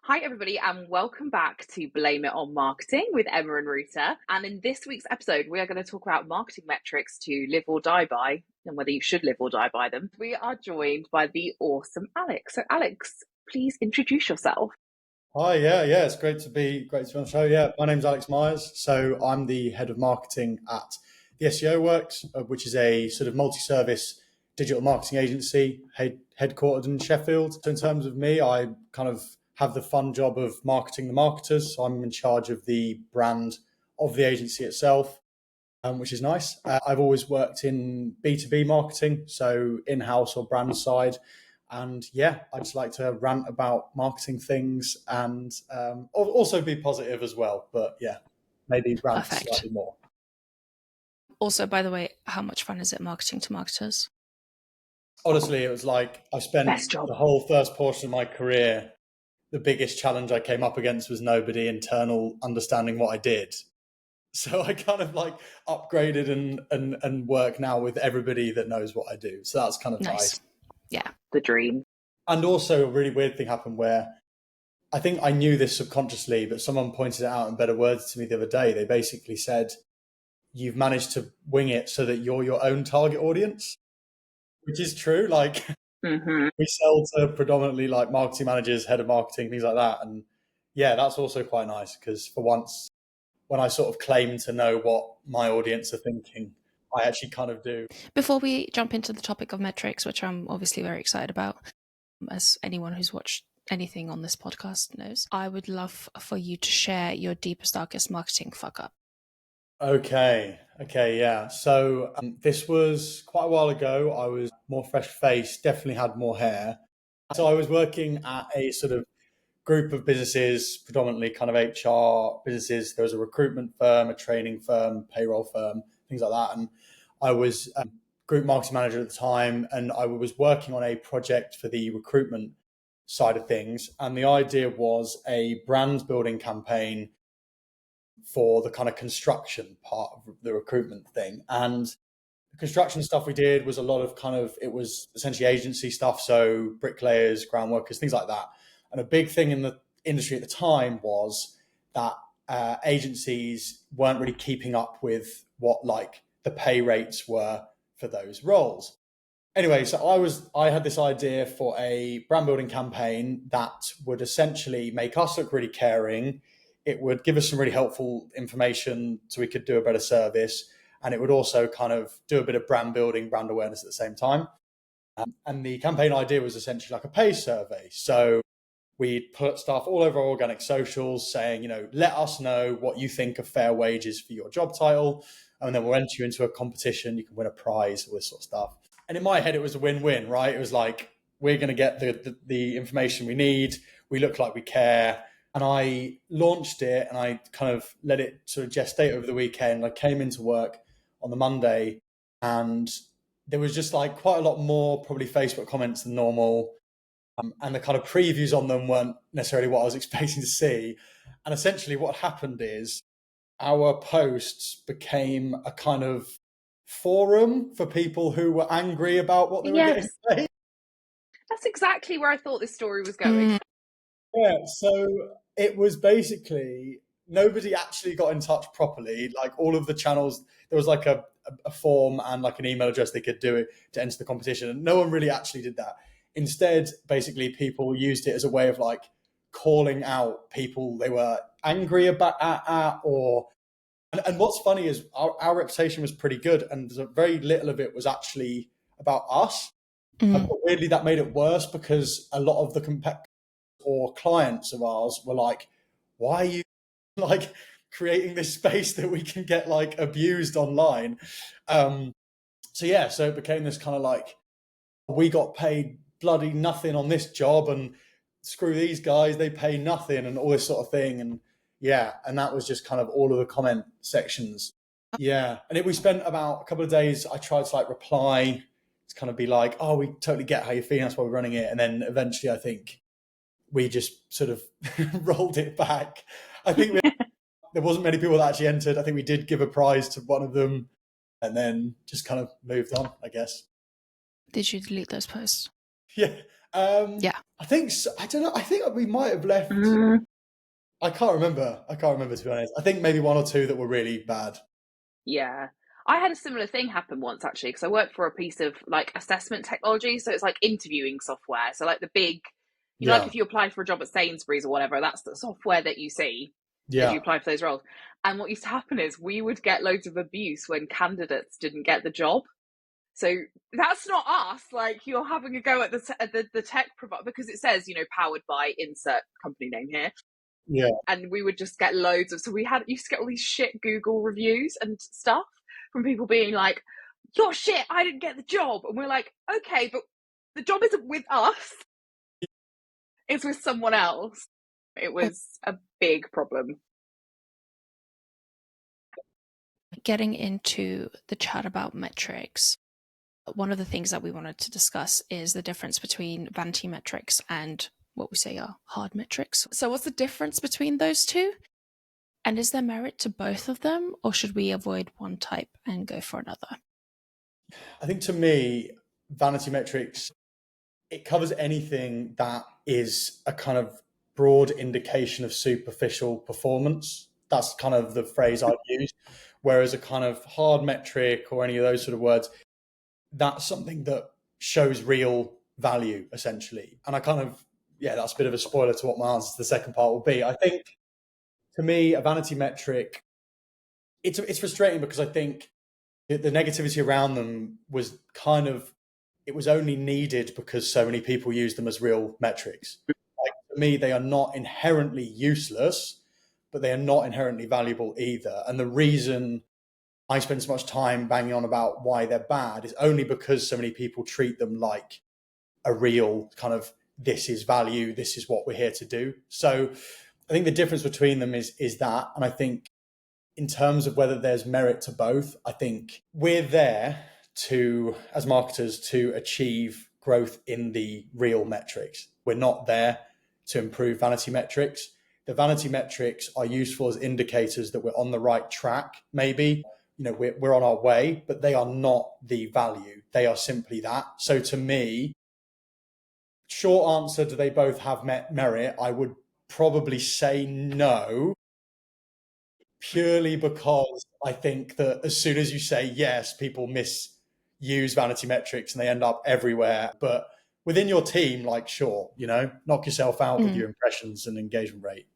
Hi, everybody, and welcome back to Blame It on Marketing with Emma and Ruta. And in this week's episode, we are going to talk about marketing metrics to live or die by, and whether you should live or die by them. We are joined by the awesome Alex. So, Alex, please introduce yourself. Hi, it's great to be on the show. Yeah, my name's Alex Myers. So I'm the head of marketing at the SEO Works, which is a sort of multi-service digital marketing agency headquartered in Sheffield. So in terms of me, I kind of have the fun job of marketing the marketers. So I'm in charge of the brand of the agency itself, which is nice. I've always worked in B2B marketing, so in-house or brand side. And yeah, I just like to rant about marketing things and also be positive as well. But yeah, maybe rant Perfect. slightly more. Also, by the way, how much fun is it marketing to marketers? Honestly, it was like I spent Best job. the whole first portion of my career. The biggest challenge I came up against was nobody internal understanding what I did. So I kind of like upgraded and work now with everybody that knows what I do. So that's kind of nice. Yeah. The dream. And also a really weird thing happened where I think I knew this subconsciously, but someone pointed it out in better words to me the other day. They basically said, you've managed to wing it so that you're your own target audience, which is true. Like we sell to predominantly like marketing managers, head of marketing, things like that. And yeah, that's also quite nice because for once, when I sort of claim to know what my audience are thinking, I actually kind of do. Before we jump into the topic of metrics, which I'm obviously very excited about, as anyone who's watched anything on this podcast knows, I would love for you to share your deepest, darkest marketing fuck up. Okay, yeah. So this was quite a while ago. I was more fresh-faced, definitely had more hair. So I was working at a sort of group of businesses, predominantly kind of HR businesses. There was a recruitment firm, a training firm, payroll firm, things like that. And I was group marketing manager at the time, and I was working on a project for the recruitment side of things. And the idea was a brand building campaign for the kind of construction part of the recruitment thing. And the construction stuff we did was a lot of it was essentially agency stuff. So bricklayers, ground workers, things like that. And a big thing in the industry at the time was that agencies weren't really keeping up with what like the pay rates were for those roles. Anyway, so I had this idea for a brand building campaign that would essentially make us look really caring. It would give us some really helpful information so we could do a better service. And it would also kind of do a bit of brand building, brand awareness at the same time. And the campaign idea was essentially like a pay survey. So we'd put stuff all over our organic socials saying, let us know what you think are fair wages for your job title. And then we'll enter you into a competition. You can win a prize, all this sort of stuff. And in my head, it was a win-win, right? It was like, we're going to get the information we need. We look like we care. And I launched it and I kind of let it sort of gestate over the weekend. I came into work on the Monday and there was just like quite a lot more probably Facebook comments than normal. And the kind of previews on them weren't necessarily what I was expecting to see. And essentially what happened is our posts became a kind of forum for people who were angry about what they were getting paid. That's exactly where I thought this story was going. Yeah, so it was basically nobody actually got in touch properly. Like all of the channels, there was like a form and like an email address they could do it to enter the competition. And no one really actually did that. Instead, basically, people used it as a way of like calling out people they were angry about or. And what's funny is our reputation was pretty good, and very little of it was actually about us. But weirdly, that made it worse because a lot of the competitors or clients of ours were like, "Why are you like creating this space that we can get like abused online?" So it became this kind of like, we got paid bloody nothing on this job and screw these guys, they pay nothing and all this sort of thing. And and that was just kind of all of the comment sections. And we spent about a couple of days, I tried to like reply to kind of be like, oh, we totally get how you're feeling, that's why we're running it. And then eventually I think we just sort of rolled it back. I think there wasn't many people that actually entered. I think we did give a prize to one of them and then just kind of moved on, I guess. Did you delete those posts? Yeah, Yeah. I think so, I don't know. I think we might have left. I can't remember. To be honest. I think maybe one or two that were really bad. Yeah. I had a similar thing happen once actually, because I worked for a piece of like assessment technology. So it's like interviewing software. So like the big, like Yeah, if you apply for a job at Sainsbury's or whatever, that's the software that you see as yeah, you apply for those roles. And what used to happen is we would get loads of abuse when candidates didn't get the job. So that's not us. Like you're having a go at the tech provider because it says, powered by insert company name here. yeah. And we would just get loads of, so we used to get all these shit Google reviews and stuff from people being like, you're shit, I didn't get the job. And we're like, okay, but the job isn't with us, it's with someone else. It was a big problem. Getting into the chat about metrics, one of the things that we wanted to discuss is the difference between vanity metrics and what we say are hard metrics. So what's the difference between those two? And is there merit to both of them, or should we avoid one type and go for another? I think to me, vanity metrics, it covers anything that is a kind of broad indication of superficial performance. That's kind of the phrase I'd use. Whereas a kind of hard metric or any of those sort of words, that's something that shows real value, essentially. And I kind of, yeah, that's a bit of a spoiler to what my answer to the second part will be. I think to me, a vanity metric, it's frustrating because I think the negativity around them was kind of, it was only needed because so many people use them as real metrics. Like for me, they are not inherently useless, but they are not inherently valuable either. And the reason I spend so much time banging on about why they're bad is only because so many people treat them like a real kind of, this is value, this is what we're here to do. So I think the difference between them is that. And I think in terms of whether there's merit to both, I think we're there to, as marketers, to achieve growth in the real metrics. We're not there to improve vanity metrics. The vanity metrics are useful as indicators that we're on the right track, maybe. We're on our way, but they are not the value. They are simply that. So to me, short answer, do they both have merit? I would probably say no, purely because I think that as soon as you say yes, people misuse vanity metrics and they end up everywhere. But within your team, like, sure, knock yourself out with your impressions and engagement rate.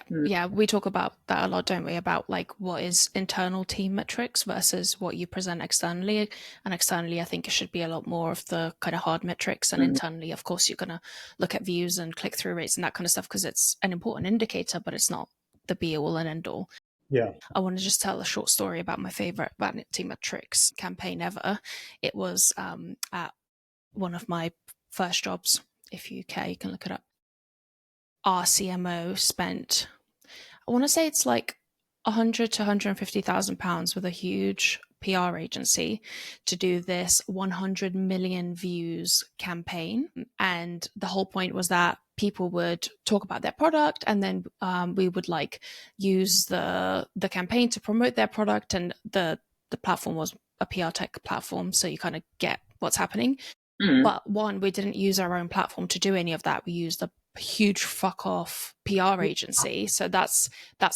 Yeah, we talk about that a lot, don't we? About like what is internal team metrics versus what you present externally. And externally, I think it should be a lot more of the kind of hard metrics. And internally, of course, you're going to look at views and click-through rates and that kind of stuff because it's an important indicator, but it's not the be-all and end-all. Yeah. I want to just tell a short story about my favorite vanity metrics campaign ever. It was at one of my first jobs. If you care, you can look it up. Our CMO spent, I want to say it's like 100 to 150,000 pounds with a huge PR agency to do this 100 million views campaign. And the whole point was that people would talk about their product, and then we would like use the campaign to promote their product. And the platform was a PR tech platform, so you kind of get what's happening. But one, we didn't use our own platform to do any of that. We used a huge fuck off PR agency. So that's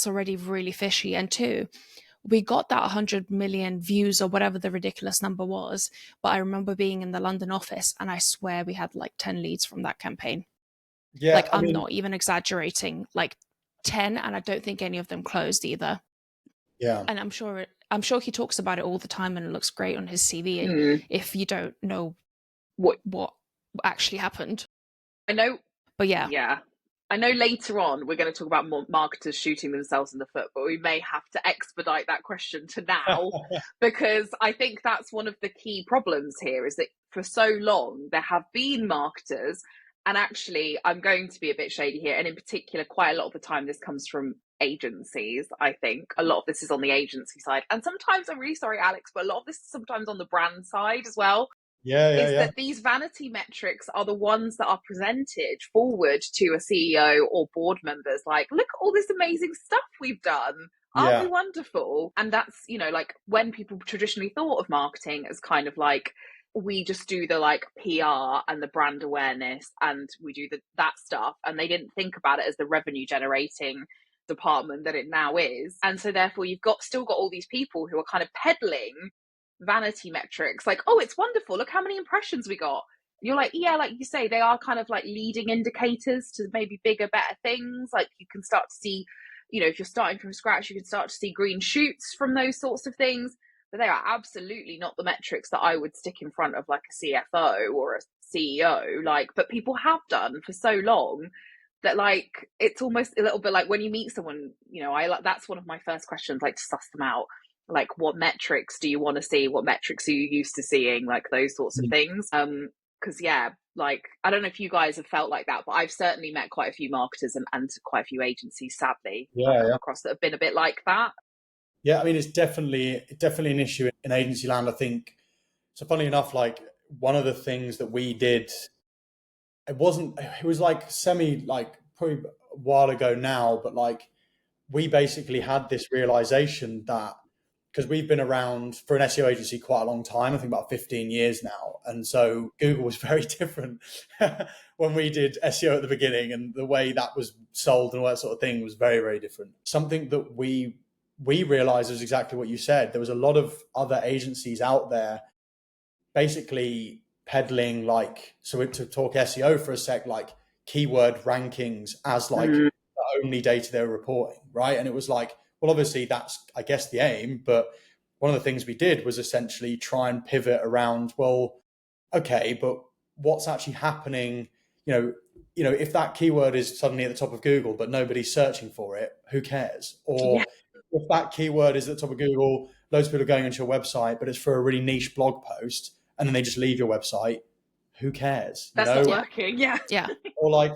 already really fishy. And two, we got that 100 million views or whatever the ridiculous number was. But I remember being in the London office and I swear we had like 10 leads from that campaign. Yeah. Like, I'm not even exaggerating, like 10. And I don't think any of them closed either. Yeah. And I'm sure he talks about it all the time and it looks great on his CV if you don't know what actually happened. I know. But yeah. I know later on we're going to talk about more marketers shooting themselves in the foot, but we may have to expedite that question to now because I think that's one of the key problems here is that for so long there have been marketers, and actually I'm going to be a bit shady here, and in particular quite a lot of the time this comes from agencies. I think a lot of this is on the agency side, and sometimes, I'm really sorry Alex, but a lot of this is sometimes on the brand side as well. That these vanity metrics are the ones that are presented forward to a CEO or board members like, look at all this amazing stuff we've done. Aren't we wonderful? And that's, like when people traditionally thought of marketing as kind of like we just do the like PR and the brand awareness and we do that stuff. And they didn't think about it as the revenue generating department that it now is. And so therefore you've still got all these people who are kind of peddling vanity metrics, like, oh, it's wonderful, look how many impressions we got. And you're like, yeah, like you say, they are kind of like leading indicators to maybe bigger, better things. Like you can start to see, if you're starting from scratch, you can start to see green shoots from those sorts of things. But they are absolutely not the metrics that I would stick in front of like a CFO or a CEO. Like, but people have done for so long that like it's almost a little bit like when you meet someone, that's one of my first questions, like to suss them out. Like, what metrics do you want to see? What metrics are you used to seeing? Like those sorts of things. Because like I don't know if you guys have felt like that, but I've certainly met quite a few marketers and quite a few agencies, sadly, I've come across that have been a bit like that. Yeah, I mean, it's definitely an issue in agency land, I think. So funny enough, like one of the things that we did, it was like probably a while ago now, but like we basically had this realization that because we've been around for an SEO agency quite a long time, I think about 15 years now. And so Google was very different when we did SEO at the beginning, and the way that was sold and all that sort of thing was very, very different. Something that we realized was exactly what you said. There was a lot of other agencies out there basically peddling, like, so to talk SEO for a sec, like keyword rankings as like the only data they were reporting, right? And it was like, well, obviously that's, I guess, the aim. But one of the things we did was essentially try and pivot around, well, okay, but what's actually happening? If that keyword is suddenly at the top of Google, but nobody's searching for it, who cares? Or if that keyword is at the top of Google, loads of people are going onto your website, but it's for a really niche blog post, and then they just leave your website, who cares? That's not working. Yeah. Or like,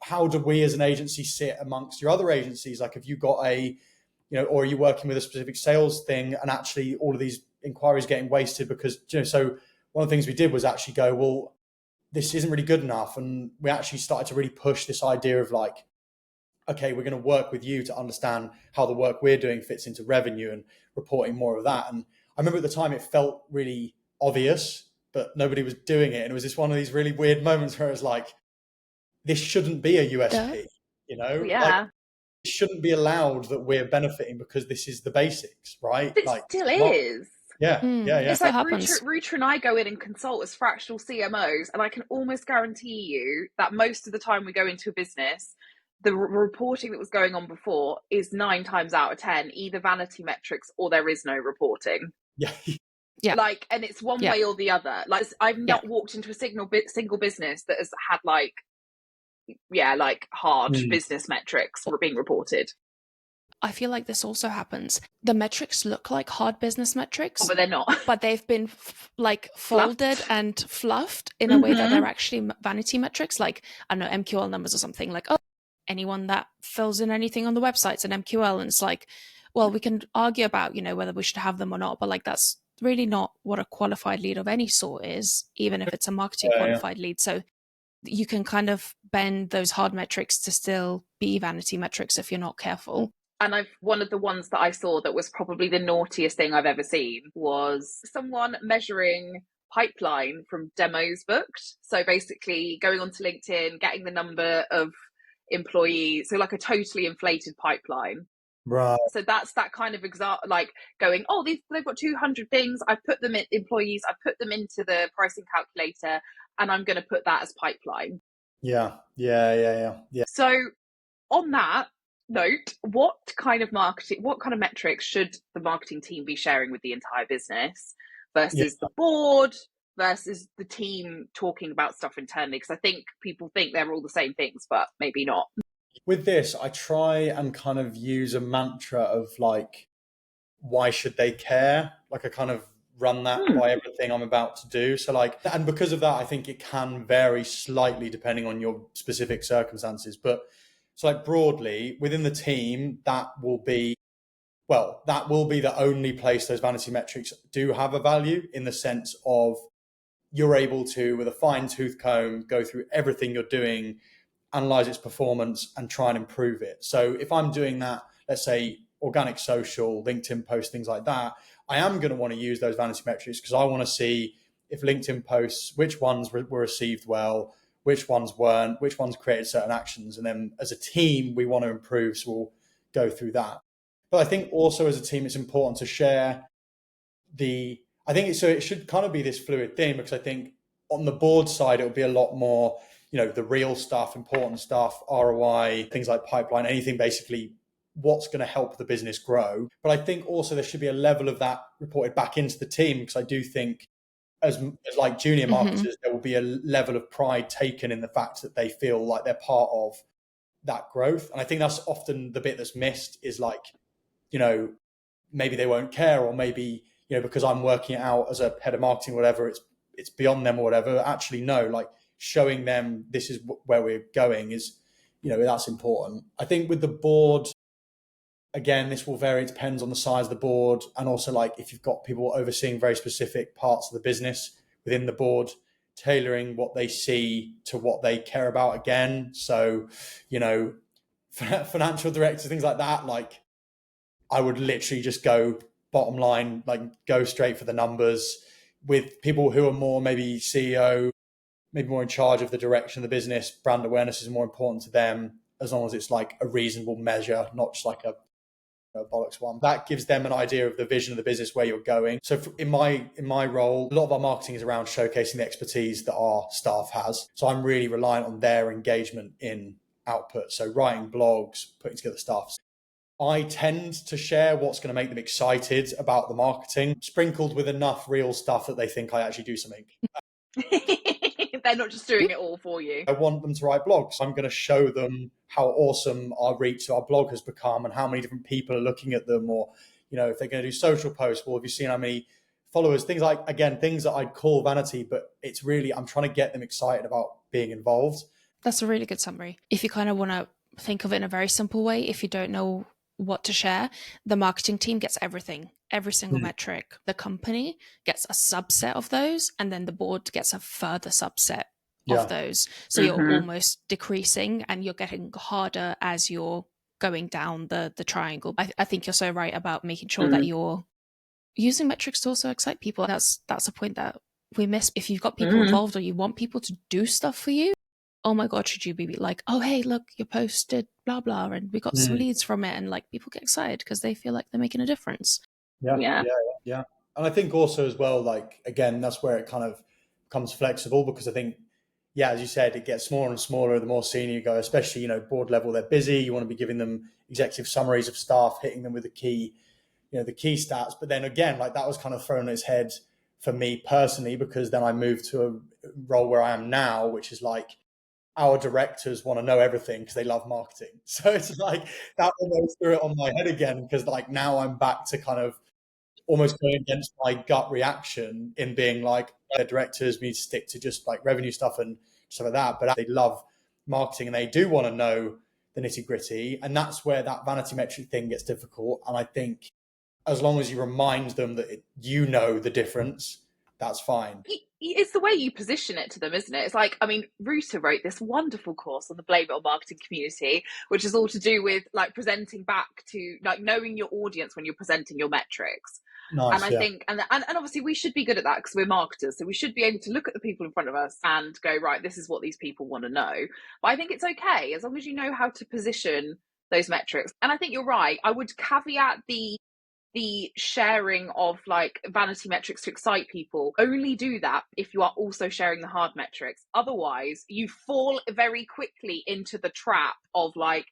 how do we as an agency sit amongst your other agencies? Like, have you got or are you working with a specific sales thing, and actually all of these inquiries getting wasted because, so one of the things we did was actually go, well, this isn't really good enough. And we actually started to really push this idea of like, okay, we're going to work with you to understand how the work we're doing fits into revenue and reporting more of that. And I remember at the time it felt really obvious, but nobody was doing it. And it was just one of these really weird moments where it was like, this shouldn't be a USP, Like, it shouldn't be allowed that we're benefiting because this is the basics, right? It like, still is. Yeah. It's like Ruta and I go in and consult as fractional CMOs, and I can almost guarantee you that most of the time we go into a business, the reporting that was going on before is 9 times out of 10 either vanity metrics or there is no reporting. Like, and it's one way or the other. Like, I've not walked into a single business that has had like hard business metrics being reported. I feel like this also happens. The metrics look like hard business metrics, but they're not. But they've been folded and fluffed in a way that they're actually vanity metrics. Like, I don't know, MQL numbers or something. Like, oh, anyone that fills in anything on the website's an MQL, and it's like, well, we can argue about whether we should have them or not, but like that's really not what a qualified lead of any sort is, even if it's a marketing qualified lead. So you can kind of bend those hard metrics to still be vanity metrics if you're not careful. And one of the ones that I saw that was probably the naughtiest thing I've ever seen was someone measuring pipeline from demos booked. So basically going onto LinkedIn, getting the number of employees, so like a totally inflated pipeline. Right. So that's that kind of like going, oh, they've got 200 things. I put them in employees. I put them into the pricing calculator, and I'm going to put that as pipeline. Yeah. So on that note, what kind of metrics should the marketing team be sharing with the entire business versus the board versus the team talking about stuff internally? Because I think people think they're all the same things, but maybe not. With this, I try and kind of use a mantra of like, why should they care? Like, I kind of run that by everything I'm about to do. So like, and because of that, I think it can vary slightly depending on your specific circumstances. But so like broadly within the team, that will be the only place those vanity metrics do have a value, in the sense of you're able to, with a fine-tooth comb, go through everything you're doing, analyze its performance and try and improve it. So if I'm doing that, let's say organic social, LinkedIn posts, things like that, I am going to want to use those vanity metrics because I want to see if LinkedIn posts, which ones were received well, which ones weren't, which ones created certain actions. And then as a team, we want to improve. So we'll go through that. But I think also as a team, it's important to share it should kind of be this fluid thing, because I think on the board side, it'll be a lot more, the real stuff, important stuff, ROI, things like pipeline, anything basically what's going to help the business grow. But I think also there should be a level of that reported back into the team, because I do think as like junior marketers, there will be a level of pride taken in the fact that they feel like they're part of that growth. And I think that's often the bit that's missed, is like, maybe they won't care, or maybe, because I'm working it out as a head of marketing, or whatever, it's beyond them or whatever. Actually, no, like showing them this is where we're going is, that's important. I think with the board, again, this will vary. It depends on the size of the board. And also, like, if you've got people overseeing very specific parts of the business within the board, tailoring what they see to what they care about again. So, financial directors, things like that, like I would literally just go bottom line, like go straight for the numbers. With people who are more maybe CEO, maybe more in charge of the direction of the business, brand awareness is more important to them, as long as it's like a reasonable measure, not just like a bollocks one. That gives them an idea of the vision of the business, where you're going. So in my role, a lot of our marketing is around showcasing the expertise that our staff has. So I'm really reliant on their engagement in output. So writing blogs, putting together stuff. I tend to share what's going to make them excited about the marketing, sprinkled with enough real stuff that they think I actually do something. They're not just doing it all for you. I want them to write blogs. I'm going to show them how awesome our reach to our blog has become, and how many different people are looking at them. Or, if they're going to do social posts, well, have you seen how many followers? Things like, again, things that I'd call vanity, but it's really, I'm trying to get them excited about being involved. That's a really good summary. If you kind of want to think of it in a very simple way, if you don't know what to share, the marketing team gets everything, every single metric. The company gets a subset of those, and then the board gets a further subset of those. So you're almost decreasing, and you're getting harder as you're going down the triangle. I think you're so right about making sure that you're using metrics to also excite people. That's a point that we miss. If you've got people involved, or you want people to do stuff for you, oh my God, should you be like, oh, hey, look, you posted blah, blah, and we got some leads from it. And like, people get excited because they feel like they're making a difference. Yeah. And I think also as well, like, again, that's where it kind of becomes flexible, because I think, as you said, it gets smaller and smaller the more senior you go, especially, board level, they're busy. You want to be giving them executive summaries of staff, hitting them with the key stats. But then again, like, that was kind of thrown on its head for me personally, because then I moved to a role where I am now, which is like, our directors want to know everything because they love marketing. So it's like that almost threw it on my head again, because like now I'm back to kind of almost going against my gut reaction in being like, the directors need to stick to just like revenue stuff and stuff like that. But they love marketing, and they do want to know the nitty gritty. And that's where that vanity metric thing gets difficult. And I think as long as you remind them that the difference, that's fine. It's the way you position it to them, isn't it? It's like, I mean, Ruta wrote this wonderful course on the Blame It on Marketing community, which is all to do with like presenting back to like knowing your audience when you're presenting your metrics. Nice, and I think, and obviously we should be good at that because we're marketers. So we should be able to look at the people in front of us and go, right, this is what these people want to know. But I think it's okay as long as you know how to position those metrics. And I think you're right. I would caveat the sharing of like vanity metrics to excite people. Only do that if you are also sharing the hard metrics. Otherwise, you fall very quickly into the trap of like,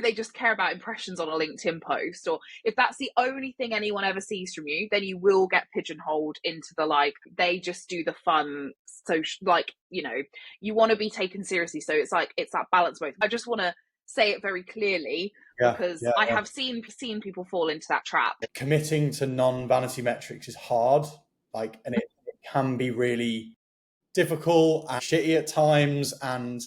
they just care about impressions on a LinkedIn post, or if that's the only thing anyone ever sees from you, then you will get pigeonholed into the like, they just do the fun. So like, you want to be taken seriously. So it's like, it's that balance both. I just want to say it very clearly, because I have seen people fall into that trap. Committing to non-vanity metrics is hard, like, and it can be really difficult and shitty at times. And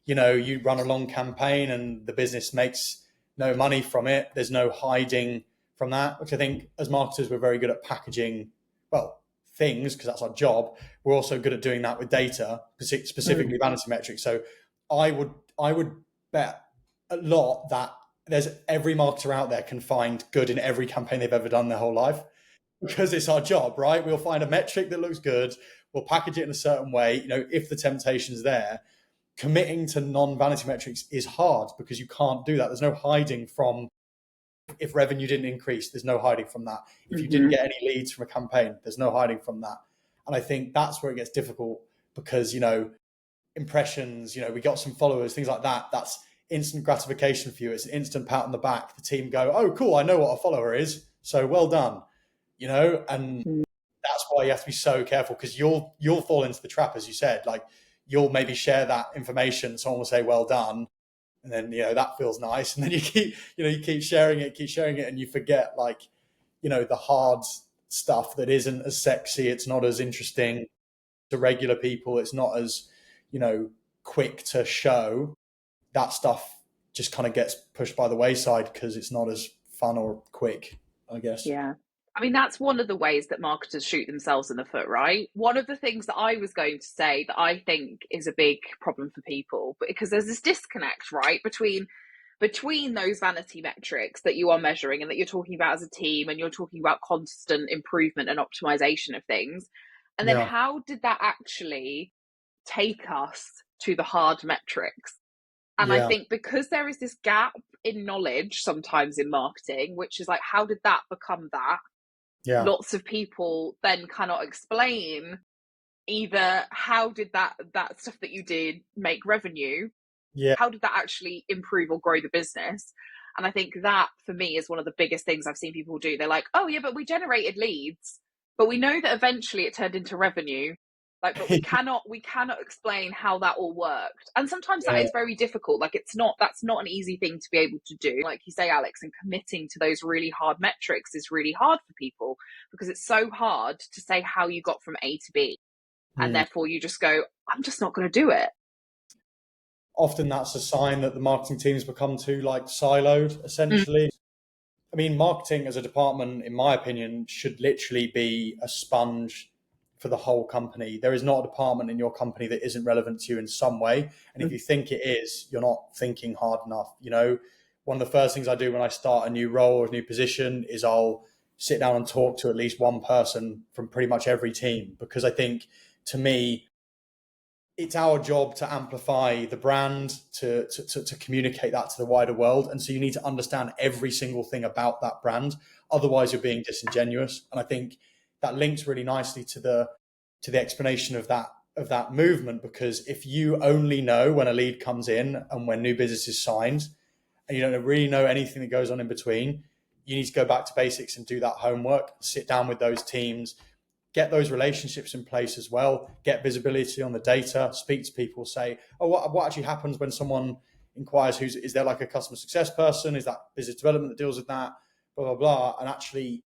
you run a long campaign and the business makes no money from it. There's no hiding from that, which I think as marketers we're very good at packaging things, because that's our job. We're also good at doing that with data, specifically vanity metrics. So I would bet a lot that there's every marketer out there can find good in every campaign they've ever done their whole life, because it's our job, right? We'll find a metric that looks good. we'll package it in a certain way. If the temptation's there, committing to non-vanity metrics is hard because you can't do that. There's no hiding from, if revenue didn't increase, there's no hiding from that. If you didn't get any leads from a campaign, there's no hiding from that. And I think that's where it gets difficult because, impressions, we got some followers, things like that. That's instant gratification for you. It's an instant pat on the back. The team go, oh, cool, I know what a follower is. So well done, and that's why you have to be so careful because you'll fall into the trap, as you said, like you'll maybe share that information. Someone will say, well done. And then, that feels nice. And then you keep sharing it and you forget the hard stuff that isn't as sexy. It's not as interesting to regular people. It's not as, quick to show. That stuff just kind of gets pushed by the wayside because it's not as fun or quick, I guess. Yeah. I mean, that's one of the ways that marketers shoot themselves in the foot, right? One of the things that I was going to say that I think is a big problem for people, because there's this disconnect, right, between those vanity metrics that you are measuring and that you're talking about as a team, and you're talking about constant improvement and optimization of things. And then how did that actually take us to the hard metrics? And I think because there is this gap in knowledge sometimes in marketing, which is like, how did that become that? Yeah. Lots of people then cannot explain either how did that stuff that you did make revenue? Yeah. How did that actually improve or grow the business? And I think that for me is one of the biggest things I've seen people do. They're like, oh yeah, but we generated leads, but we know that eventually it turned into revenue. Like, but we cannot explain how that all worked. And sometimes that is very difficult. Like, that's not an easy thing to be able to do. Like you say, Alex, and committing to those really hard metrics is really hard for people because it's so hard to say how you got from A to B. And therefore you just go, I'm just not going to do it. Often that's a sign that the marketing teams become too siloed, essentially. I mean, marketing as a department, in my opinion, should literally be a sponge for the whole company. There is not a department in your company that isn't relevant to you in some way. And if you think it is, you're not thinking hard enough. One of the first things I do when I start a new role or a new position is I'll sit down and talk to at least one person from pretty much every team, because I think, to me, it's our job to amplify the brand, to communicate that to the wider world. And so you need to understand every single thing about that brand. Otherwise, you're being disingenuous. And I think that links really nicely to the explanation of that movement, because if you only know when a lead comes in and when new business is signed, and you don't really know anything that goes on in between, you need to go back to basics and do that homework, sit down with those teams, get those relationships in place as well, get visibility on the data, speak to people, say, oh, what actually happens when someone inquires, is there like a customer success person? Is that business development that deals with that? Blah, blah, blah. And actually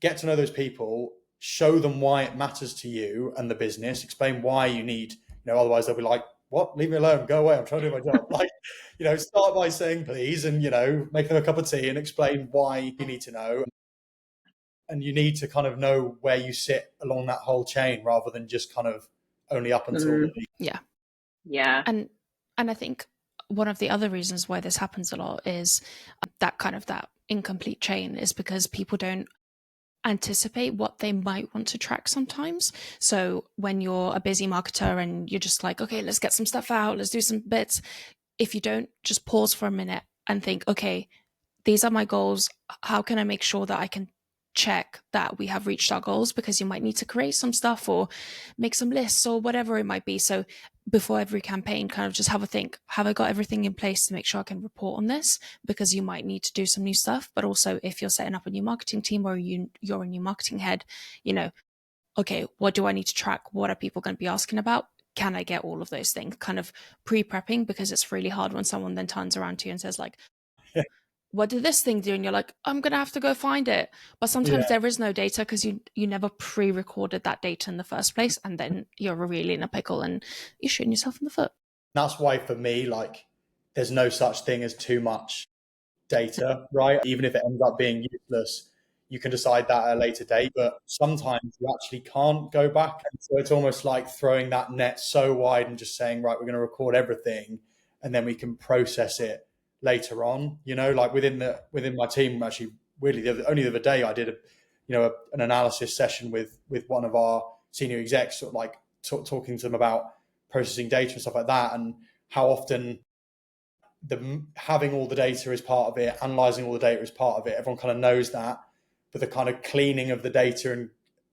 get to know those people, show them why it matters to you and the business, explain why you need, otherwise they'll be like, what? Leave me alone, go away, I'm trying to do my job. Start by saying please and, make them a cup of tea and explain why you need to know. And you need to kind of know where you sit along that whole chain rather than just kind of only up until Yeah. And I think one of the other reasons why this happens a lot is that kind of that incomplete chain is because people don't anticipate what they might want to track sometimes. So when you're a busy marketer and you're just like, okay, let's get some stuff out, let's do some bits. If you don't just pause for a minute and think, okay, these are my goals. How can I make sure that I can check that we have reached our goals? Because you might need to create some stuff or make some lists or whatever it might be. So before every campaign, kind of just have a think, have I got everything in place to make sure I can report on this? Because you might need to do some new stuff. But also if you're setting up a new marketing team or you're a new marketing head, okay, what do I need to track? What are people going to be asking about? Can I get all of those things? Kind of pre-prepping, because it's really hard when someone then turns around to you and says like, what did this thing do? And you're like, I'm going to have to go find it. But sometimes there is no data because you never pre-recorded that data in the first place. And then you're really in a pickle and you're shooting yourself in the foot. That's why for me, there's no such thing as too much data, right? Even if it ends up being useless, you can decide that at a later date. But sometimes you actually can't go back. And so it's almost like throwing that net so wide and just saying, right, we're going to record everything and then we can process it later on, within my team. Actually, weirdly, only the other day I did an analysis session with one of our senior execs, sort of like talking to them about processing data and stuff like that, and how often having all the data is part of it, analyzing all the data is part of it. Everyone kind of knows that, but the kind of cleaning of the data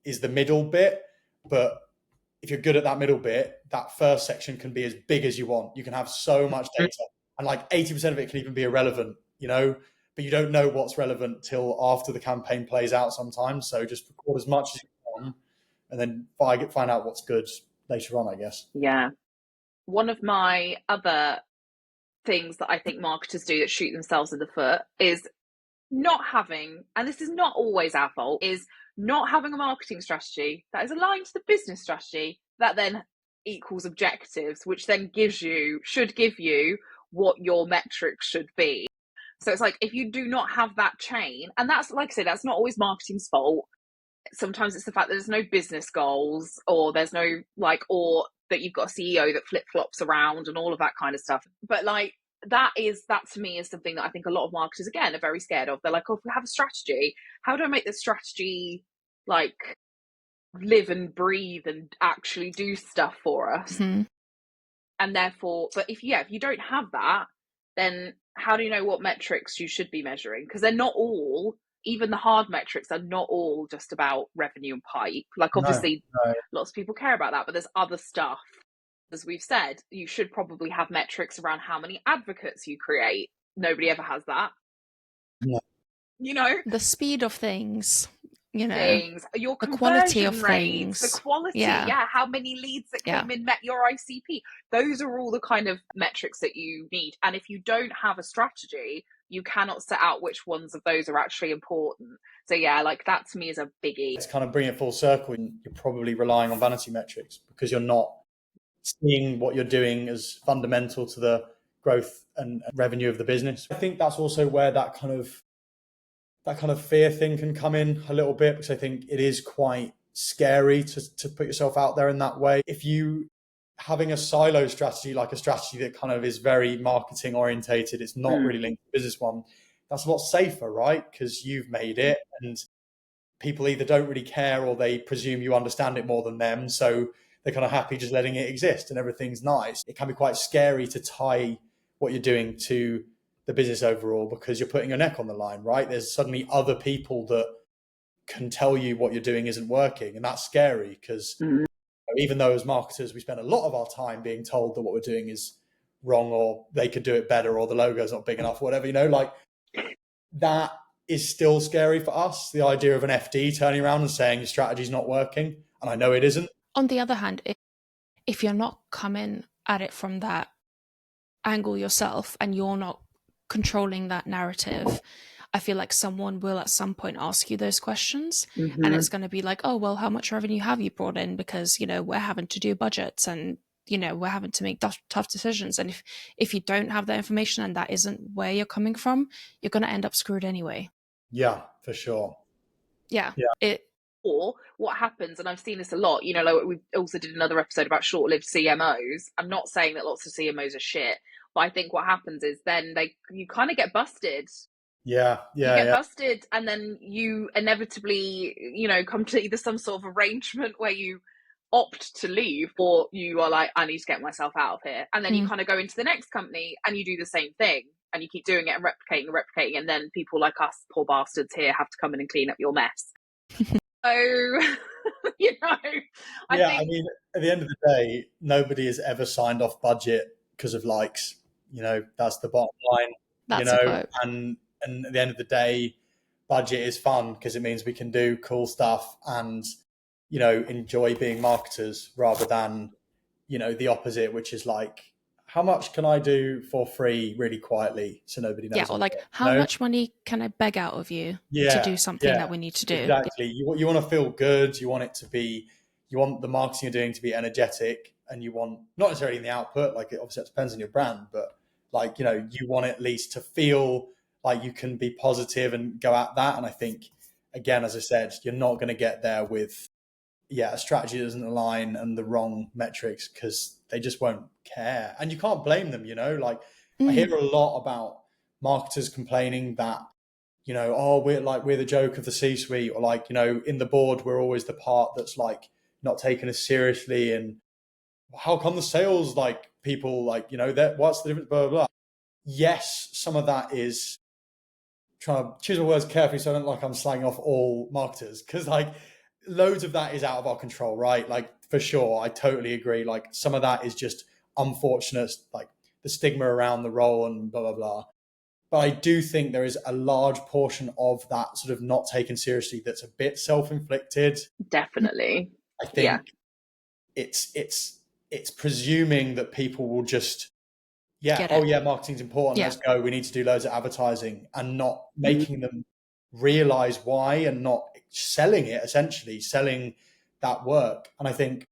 is the middle bit. But if you're good at that middle bit, that first section can be as big as you want. You can have so much data, and like 80% of it can even be irrelevant, but you don't know what's relevant till after the campaign plays out sometimes. So just record as much as you can, and then find out what's good later on, I guess. Yeah. One of my other things that I think marketers do that shoot themselves in the foot is not having, and this is not always our fault, is not having a marketing strategy that is aligned to the business strategy that then equals objectives, which then should give you what your metrics should be. So it's like, if you do not have that chain, and that's, like I said, that's not always marketing's fault. Sometimes it's the fact that there's no business goals, or there's no or that you've got a CEO that flip-flops around and all of that kind of stuff. But like, that to me is something that I think a lot of marketers, again, are very scared of. They're like, oh, if we have a strategy, how do I make this strategy like live and breathe and actually do stuff for us? Mm-hmm. And therefore, but if you don't have that, then how do you know what metrics you should be measuring? Because they're not all, even the hard metrics are not all just about revenue and pipe. Like, obviously, No. Lots of people care about that, but there's other stuff. As we've said, you should probably have metrics around how many advocates you create. Nobody ever has that. No. The speed of things, your the quality of rates, things, the quality, how many leads that came in met your ICP. Those are all the kind of metrics that you need. And if you don't have a strategy, you cannot set out which ones of those are actually important. So like, that to me is a biggie. It's kind of bring it full circle. You're probably relying on vanity metrics because you're not seeing what you're doing as fundamental to the growth and revenue of the business. I think that's also where that kind of fear thing can come in a little bit, because I think it is quite scary to put yourself out there in that way. If you having a silo strategy, like a strategy that kind of is very marketing orientated, it's not really linked to the business one, that's a lot safer, right? Because you've made it, and people either don't really care or they presume you understand it more than them. So they're kind of happy just letting it exist and everything's nice. It can be quite scary to tie what you're doing to the business overall, because you're putting your neck on the line, right? There's suddenly other people that can tell you what you're doing isn't working. And that's scary, because even though as marketers, we spend a lot of our time being told that what we're doing is wrong, or they could do it better, or the logo's not big enough, or whatever, like that is still scary for us. The idea of an FD turning around and saying your strategy's not working. And I know it isn't. On the other hand, if you're not coming at it from that angle yourself, and you're not controlling that narrative, I feel like someone will at some point ask you those questions, and it's going to be like, oh, well, how much revenue have you brought in? Because, we're having to do budgets, and, we're having to make tough decisions. And if you don't have that information and that isn't where you're coming from, you're going to end up screwed anyway. Yeah, for sure. Yeah. Or what happens, and I've seen this a lot, like we also did another episode about short-lived CMOs. I'm not saying that lots of CMOs are shit, but I think what happens is then you kind of get busted. You get busted, and then you inevitably, come to either some sort of arrangement where you opt to leave, or you are like, I need to get myself out of here. And then you kind of go into the next company and you do the same thing, and you keep doing it and replicating. And then people like us, poor bastards here, have to come in and clean up your mess. So, I mean, at the end of the day, nobody has ever signed off budget because of likes. That's the bottom line. That's a quote. And at the end of the day, budget is fun because it means we can do cool stuff and, enjoy being marketers, rather than, the opposite, which is like, how much can I do for free really quietly so nobody knows? Yeah, or like, how much money can I beg out of you to do something that we need to do? Exactly. You want to feel good. You want the marketing you're doing to be energetic, and you want, not necessarily in the output, like obviously it depends on your brand, but like, you want at least to feel like you can be positive and go at that. And I think, again, as I said, you're not going to get there with, a strategy that doesn't align and the wrong metrics, because they just won't care. And you can't blame them, I hear a lot about marketers complaining that, we're the joke of the C-suite, or like, in the board, we're always the part that's like not taken as seriously, and how come the sales like people like, that what's the difference, blah, blah, blah. Yes, some of that is trying to choose my words carefully so I don't like I'm slagging off all marketers, because like loads of that is out of our control, right? Like for sure, I totally agree. Like some of that is just unfortunate, like the stigma around the role and blah, blah, blah. But I do think there is a large portion of that sort of not taken seriously that's a bit self-inflicted. Definitely. I think it's presuming that people will just, marketing's important, let's go, we need to do loads of advertising, and not making them realize why, and not selling it, essentially selling that work. And I think,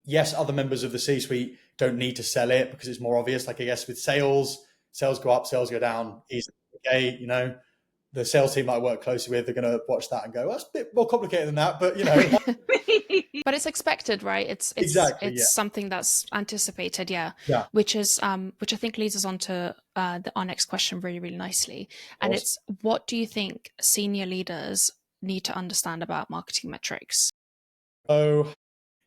yes, other members of the C-suite don't need to sell it because it's more obvious. Like I guess with sales go up, sales go down. Easily, okay, the sales team I work closely with, they're going to watch that and go, well, that's a bit more complicated than that, but But it's expected, right? It's exactly, something that's anticipated, which I think leads us on to our next question really, really nicely. And it's, what do you think senior leaders need to understand about marketing metrics? Oh,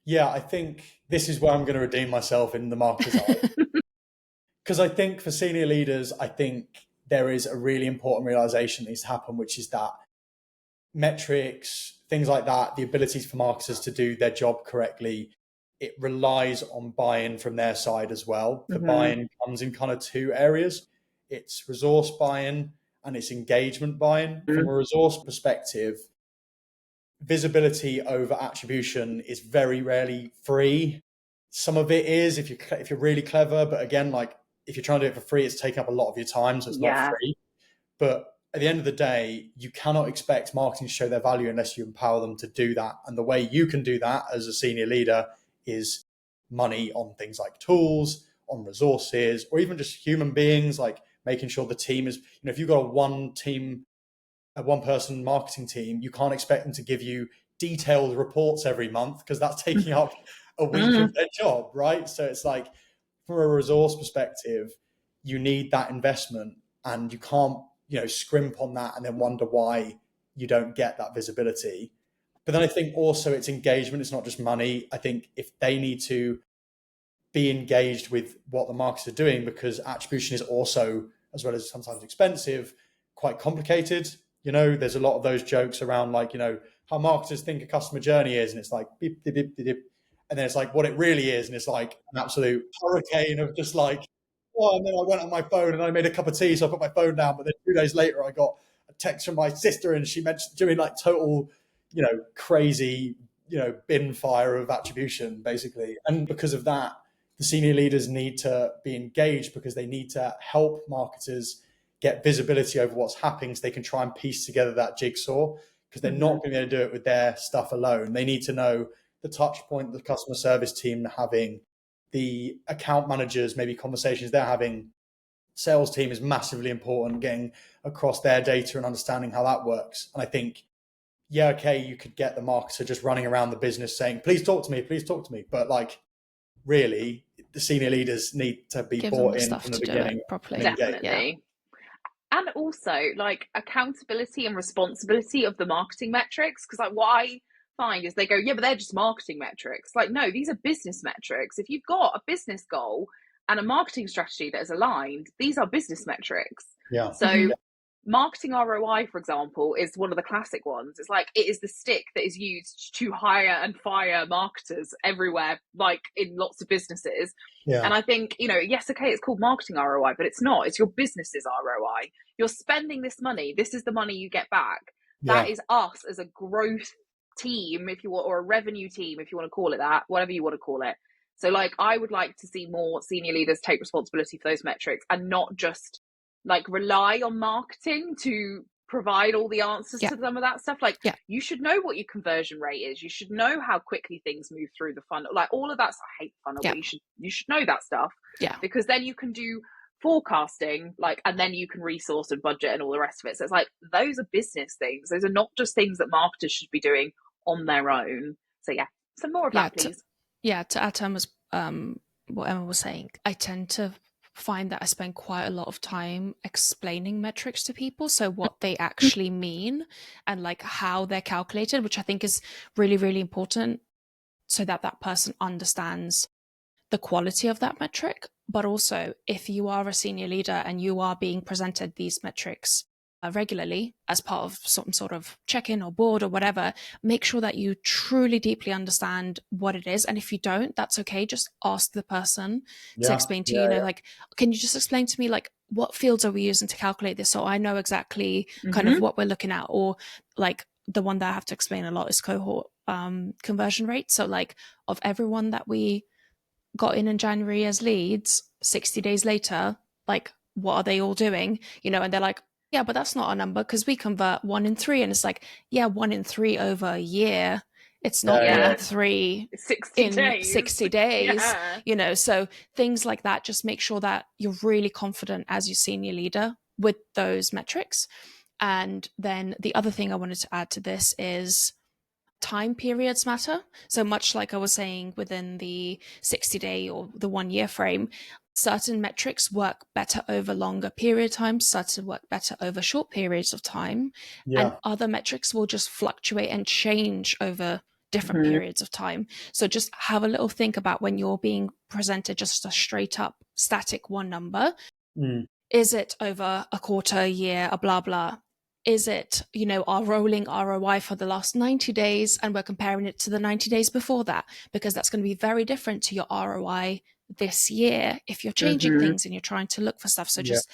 yeah, I think this is where I'm going to redeem myself in the marketer's eye. Because I think for senior leaders, I think there is a really important realization that needs to happen, which is that metrics, things like that, the abilities for marketers to do their job correctly, it relies on buy-in from their side as well. The buy-in comes in kind of two areas. It's resource buy-in and it's engagement buy-in. From a resource perspective, visibility over attribution is very rarely free. Some of it is if you're really clever, but again, like if you're trying to do it for free, it's taking up a lot of your time, so it's not free. But at the end of the day, you cannot expect marketing to show their value unless you empower them to do that. And the way you can do that as a senior leader is money on things like tools, on resources, or even just human beings, like making sure the team is, if you've got a one person marketing team, you can't expect them to give you detailed reports every month because that's taking up a week of their job, right? So it's like, from a resource perspective, you need that investment, and you can't, scrimp on that and then wonder why you don't get that visibility. But then I think also it's engagement. It's not just money. I think if they need to be engaged with what the marketers are doing, because attribution is also, as well as sometimes expensive, quite complicated. There's a lot of those jokes around, like, how marketers think a customer journey is, and it's like beep, beep, beep, beep, and then it's like what it really is, and it's like an absolute hurricane of just like, and then I went on my phone and I made a cup of tea, so I put my phone down, but then 2 days later I got a text from my sister and she mentioned doing like total, crazy, bin fire of attribution, basically. And because of that, the senior leaders need to be engaged, because they need to help marketers get visibility over what's happening so they can try and piece together that jigsaw, because they're not going to be able to do it with their stuff alone. They need to know the touch point the customer service team having, the account managers, maybe conversations they're having. Sales team is massively important, getting across their data and understanding how that works. And I think, you could get the marketer just running around the business saying, please talk to me. But like, really, the senior leaders need to be bought in from the beginning properly. Definitely. And also like accountability and responsibility of the marketing metrics. Because like what I find is they go, but they're just marketing metrics. Like, no, these are business metrics. If you've got a business goal and a marketing strategy that is aligned, these are business metrics. So marketing ROI, for example, is one of the classic ones. It's like, it is the stick that is used to hire and fire marketers everywhere, like in lots of businesses. And I think, yes, okay, it's called marketing ROI, but it's not. It's your business's ROI. You're spending this money. This is the money you get back. That is us as a growth team, if you want, or a revenue team, if you want to call it that, whatever you want to call it. So like, I would like to see more senior leaders take responsibility for those metrics and not just like rely on marketing to provide all the answers to some of that stuff. Like, you should know what your conversion rate is. You should know how quickly things move through the funnel. Like all of that. I hate funnel, but you should know that stuff. Because then you can do forecasting, like, and then you can resource and budget and all the rest of it. So it's like, those are business things. Those are not just things that marketers should be doing on their own. So some more of that, please. To add to what Emma was saying, I tend to find that I spend quite a lot of time explaining metrics to people, so what they actually mean and like how they're calculated, which I think is really, really important. so that that person understands the quality of that metric. But also, if you are a senior leader and you are being presented these metrics regularly as part of some sort of check-in or board or whatever, make sure that you truly deeply understand what it is. And if you don't, that's okay. Just ask the person to explain to you, like, can you just explain to me, like, what fields are we using to calculate this, so I know exactly kind of what we're looking at? Or like, the one that I have to explain a lot is cohort conversion rate. So like, of everyone that we got in January as leads, 60 days later, like, what are they all doing? And they're like, yeah, but that's not a number because we convert 1 in 3. And it's like, yeah, 1 in 3 over a year. It's not 1 in 3 60 in days. 60 days. So things like that, just make sure that you're really confident as your senior leader with those metrics. And then the other thing I wanted to add to this is time periods matter. So much like I was saying within the 60-day or the 1 year frame, certain metrics work better over longer period times, certain work better over short periods of time, and other metrics will just fluctuate and change over different periods of time. So just have a little think about when you're being presented just a straight up static one number. Is it over a quarter, a year, a blah blah? Is it, our rolling ROI for the last 90 days and we're comparing it to the 90 days before that? Because that's going to be very different to your ROI this year if you're changing things and you're trying to look for stuff. So just,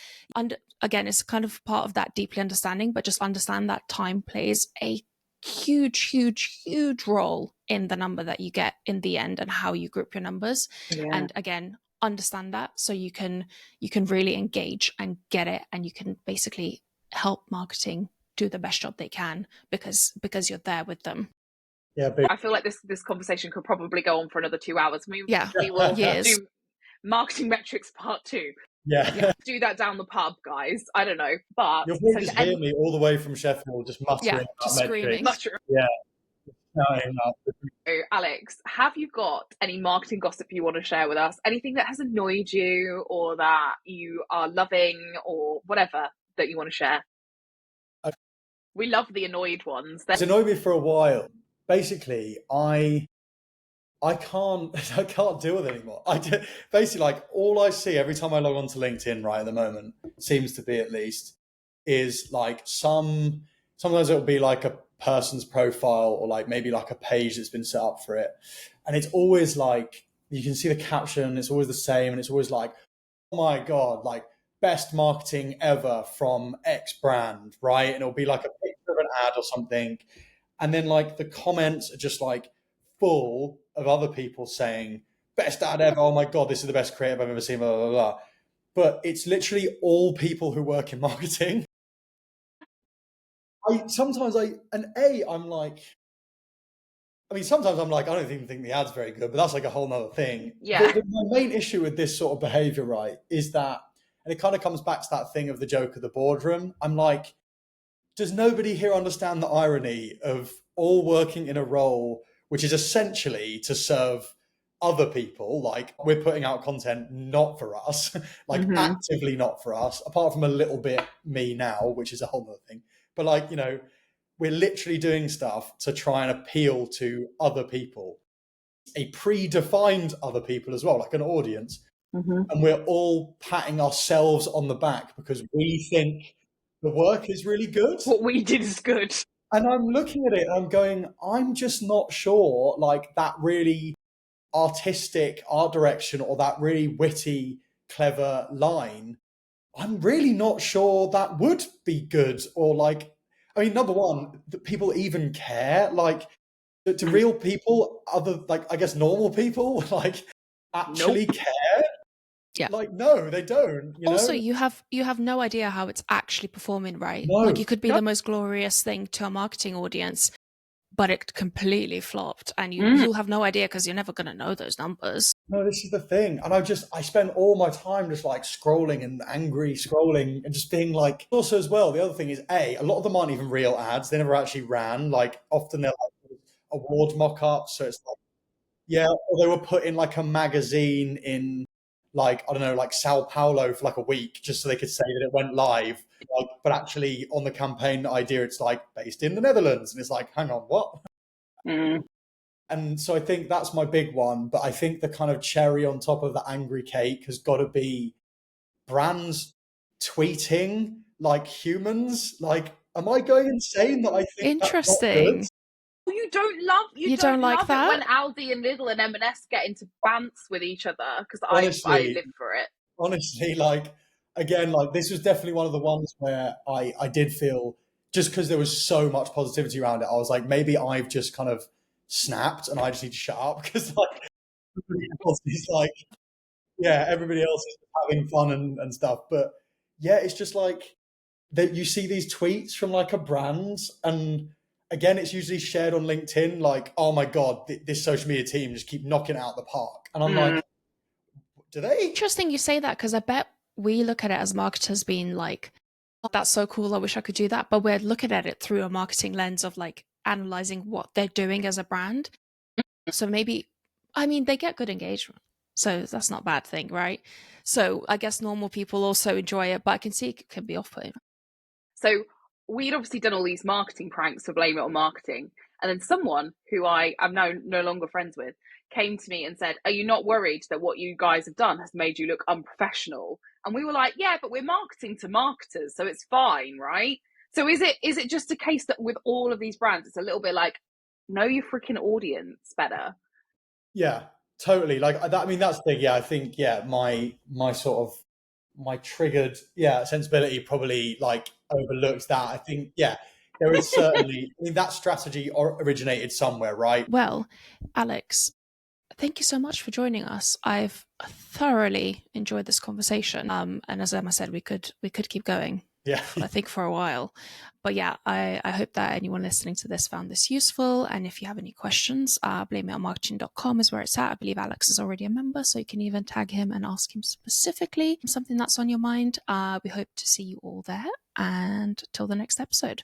again, it's kind of part of that deeply understanding, but just understand that time plays a huge role in the number that you get in the end and how you group your numbers. And again, understand that so you can really engage and get it, and you can basically help marketing do the best job they can because you're there with them. I feel like this conversation could probably go on for another 2 hours. We will do marketing metrics part 2. Do that down the pub, guys. I don't know, but you'll probably just hear me all the way from Sheffield just muttering just screaming. Alex, have you got any marketing gossip you want to share with us? Anything that has annoyed you or that you are loving or whatever that you want to share? We love the annoyed ones. It's annoyed me for a while. Basically, I can't deal with it anymore. Basically, like, all I see every time I log on to LinkedIn right at the moment, seems to be at least, is like sometimes it'll be like a person's profile or like maybe like a page that's been set up for it. And it's always like, you can see the caption, it's always the same. And it's always like, oh my God, like, best marketing ever from X brand, right? And it'll be like a picture of an ad or something. And then like the comments are just like full of other people saying, best ad ever, oh my God, this is the best creative I've ever seen, blah, blah, blah. But it's literally all people who work in marketing. Sometimes I'm like, I don't even think the ad's very good, but that's like a whole nother thing. My main issue with this sort of behavior, right, is that, and it kind of comes back to that thing of the joke of the boardroom. I'm like, does nobody here understand the irony of all working in a role which is essentially to serve other people? Like, we're putting out content not for us, like actively not for us, apart from a little bit me now, which is a whole other thing. But like, we're literally doing stuff to try and appeal to other people, a predefined other people as well, like an audience. And we're all patting ourselves on the back because we think the work is really good. What we did is good. And I'm looking at it and I'm going, I'm just not sure, like, that really artistic art direction or that really witty, clever line, I'm really not sure that would be good. Or like, I mean, number one, that people even care, like, to real people, other, like, I guess normal people, like, actually care. Like, no, they don't. Also, you have no idea how it's actually performing, right? Like, it could be the most glorious thing to a marketing audience, but it completely flopped, and you'll have no idea because you're never going to know those numbers. No, this is the thing. And I spend all my time just like scrolling and angry scrolling and just being like, also as well, the other thing is a lot of them aren't even real ads. They never actually ran. Like, often they're like award mock-ups. So it's like, or they were put in like a magazine in like, I don't know, like Sao Paulo for like a week, just so they could say that it went live. Like, but actually on the campaign idea, it's like based in the Netherlands. And it's like, hang on, what? And so I think that's my big one. But I think the kind of cherry on top of the angry cake has got to be brands tweeting like humans. Like, am I going insane that I think that's not good? Interesting. You You don't don't like love it when that? Aldi and Lidl and M&S get into bants with each other, because I Honestly, live for it. honestly, like again, like this was definitely one of the ones where I did feel, just because there was so much positivity around it, I was like, maybe I've just kind of snapped and I just need to shut up because like everybody else is like, yeah, everybody else is having fun and stuff. But yeah, it's just like that you see these tweets from like a brand, and again, it's usually shared on LinkedIn, like, oh my God, this social media team just keep knocking it out the park. And I'm like, do they? Interesting you say that, because I bet we look at it as marketers being like, oh, that's so cool, I wish I could do that. But we're looking at it through a marketing lens of like analyzing what they're doing as a brand. So maybe, I mean, they get good engagement. So that's not a bad thing, right? So I guess normal people also enjoy it, but I can see it can be off putting. So we'd obviously done all these marketing pranks to blame it on marketing. And then someone who I am now no longer friends with came to me and said, "Are you not worried that what you guys have done has made you look unprofessional?" And we were like, "Yeah, but we're marketing to marketers, so it's fine, right?" So is it just a case that with all of these brands, it's a little bit like, know your freaking audience better? Yeah, totally. Like that. I mean, that's the thing. Yeah, I think yeah, my sort of my triggered sensibility probably like overlooks that. I think yeah, there is certainly. I mean, that strategy originated somewhere, right? Well, Alex, thank you so much for joining us. I've thoroughly enjoyed this conversation. And as Emma said, we could keep going. Yeah. I think for a while. But yeah, I hope that anyone listening to this found this useful. And if you have any questions, blameitomarketing.com is where it's at. I believe Alex is already a member, so you can even tag him and ask him specifically something that's on your mind. We hope to see you all there. And till the next episode.